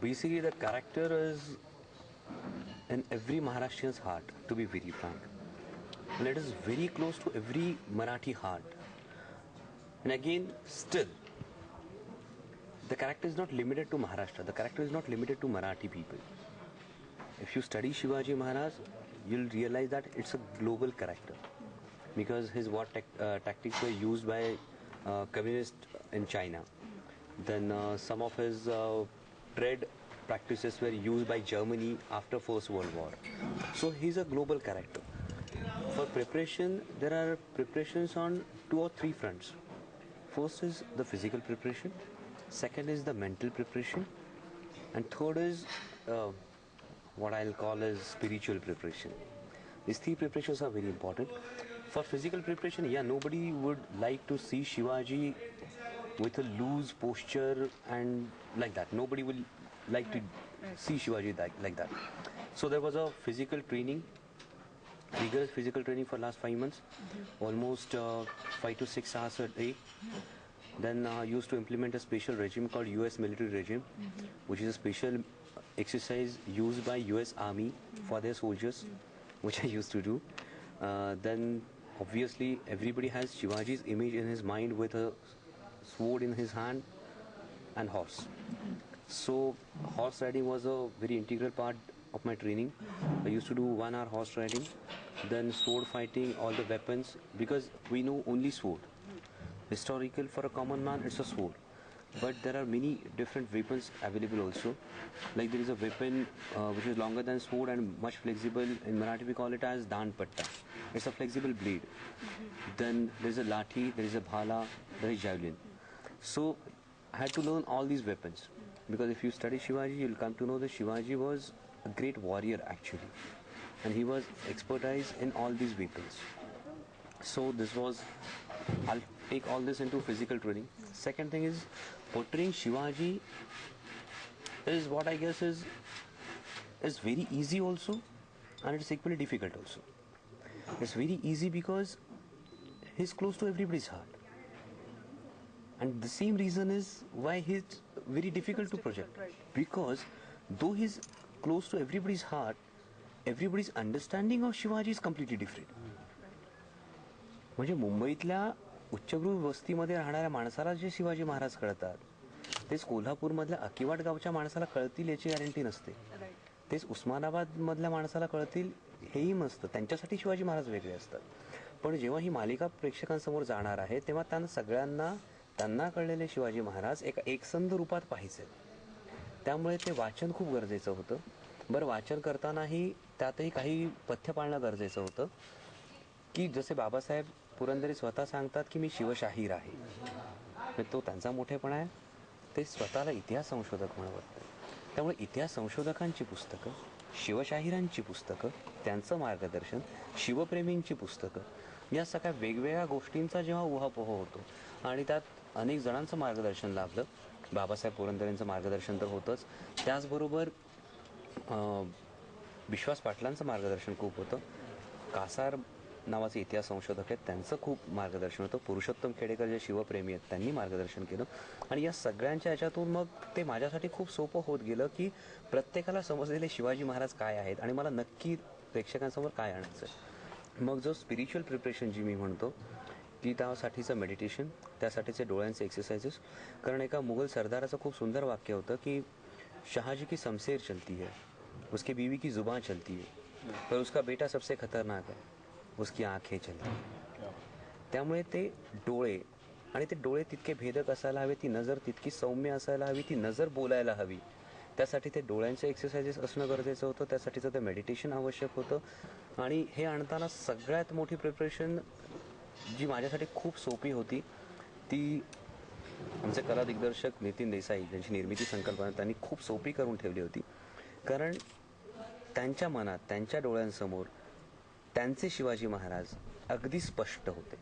Basically, the character is in every Maharashtrian's heart, to be very frank. And it is very close to every Marathi heart. And again, still, the character is not limited to Maharashtra. The character is not limited to Marathi people. If you study Shivaji Maharaj, you'll realize that it's a global character. Because his war tactics were used by communists in China. Then some of his trade practices were used by Germany after First World War. So he's a global character. For preparation, there are preparations on 2 or 3 fronts. First is the physical preparation, second is the mental preparation, and third is what I'll call as spiritual preparation. These 3 preparations are very important. For physical preparation, nobody would like to see Shivaji with a loose posture and like that. Nobody will like to see Shivaji like that. So there was a physical training, rigorous physical training for last 5 months, almost 5 to 6 hours a day. Then used to implement a special regime called US military regime, which is a special exercise used by US Army for their soldiers, which I used to do. Then obviously everybody has Shivaji's image in his mind with a sword in his hand and horse. So horse riding was a very integral part of my training. I used to do 1 hour horse riding, then sword fighting, all the weapons, because we know only sword. Historical for a common man, it's a sword. But there are many different weapons available also. Like there is a weapon which is longer than sword and much flexible. In Marathi we call it as Danpatta. It's a flexible blade. Then there is a lathi, there is a bhala, there is javelin. So I had to learn all these weapons. Because if you study Shivaji, you'll come to know that Shivaji was a great warrior actually. And he was expertise in all these weapons. So this was, I'll take all this into physical training. Second thing is, portraying Shivaji is what I guess is very easy also, and it's equally difficult also. It's very easy because he's close to everybody's heart. And the same reason is why he's very difficult to project. Because though he's close to everybody's heart, everybody's understanding of Shivaji is completely different. म्हणजे मुंबईतल्या उच्चभ्रू वस्तीमध्ये राहणाऱ्या माणसाला जे शिवाजी महाराज कळतात तेच कोल्हापूरमधल्या अकिवाट गावच्या माणसाला कळतील याची गॅरंटी नसते. तेच उस्मानाबाद मधल्या माणसाला कळतील हेही नसतं. त्यांच्यासाठी शिवाजी महाराज वेगळे असतात. पण जेव्हा ही मालिका प्रेक्षकांसमोर जाणार आहे तेव्हा त्यांना सगळ्यांना त्यांना कळलेले शिवाजी महाराज एका एकसंध रूपात पाहिजे. त्यामुळे ते वाचन खूप गरजेचं होतं. बरं, वाचन करतानाही त्यातही काही पथ्य पाळणं गरजेचं होतं की जसे बाबासाहेब पुरंदरे स्वतः सांगतात की मी शिवशाहीर आहे. तो त्यांचा मोठेपणा आहे. ते स्वतःला इतिहास संशोधक म्हणतात. त्यामुळे इतिहास संशोधकांची पुस्तकं, शिवशाहिरांची पुस्तकं, त्यांचं मार्गदर्शन, शिवप्रेमींची पुस्तकं, या सगळ्या वेगवेगळ्या गोष्टींचा जेव्हा उहापोह होतो आणि त्यात अनेक जणांचं मार्गदर्शन लाभलं. बाबासाहेब पुरंदरेंचं मार्गदर्शन तर होतंच, त्याचबरोबर विश्वास पाटलांचं मार्गदर्शन खूप होतं. कासार नावाचे इतिहास संशोधक आहेत, त्यांचं खूप मार्गदर्शन होतं. पुरुषोत्तम खेडेकर जे शिवप्रेमी आहेत त्यांनी मार्गदर्शन केलं. आणि या सगळ्यांच्या याच्यातून मग ते माझ्यासाठी खूप सोपं होत गेलं की प्रत्येकाला समजलेले शिवाजी महाराज काय आहेत आणि मला नक्की प्रेक्षकांसमोर काय आणायचं आहे. मग जो स्पिरिच्युअल प्रिपरेशन जी मी म्हणतो की त्यासाठीचं मेडिटेशन, त्यासाठीचे डोळ्यांचे एक्सरसाइजेस. कारण एका मुघल सरदाराचं खूप सुंदर वाक्य होतं की शहाजी की शमशेर चलती है, उसकी बीवी की जुबान चलती है, पर उसका बेटा सबसे खतरनाक है, उसकी आंखें चलती. त्यामुळे ते डोळे, आणि ते डोळे तितके भेदक असायला हवे, ती नजर तितकी सौम्य असायला हवी, ती नजर बोलायला हवी. त्यासाठी ते डोळ्यांचे एक्सरसाइजेस असणं गरजेचं होतं. त्यासाठीचं ते मेडिटेशन आवश्यक होतं. आणि हे आणताना सगळ्यात मोठी प्रिपरेशन जी माझ्यासाठी खूप सोपी होती ती आमचे कला दिग्दर्शक नितीन देसाई यांची निर्मिती संकल्पना त्यांनी खूप सोपी करून ठेवली होती. कारण त्यांच्या मनात, त्यांच्या डोळ्यांसमोर त्यांचे शिवाजी महाराज अगदी स्पष्ट होते.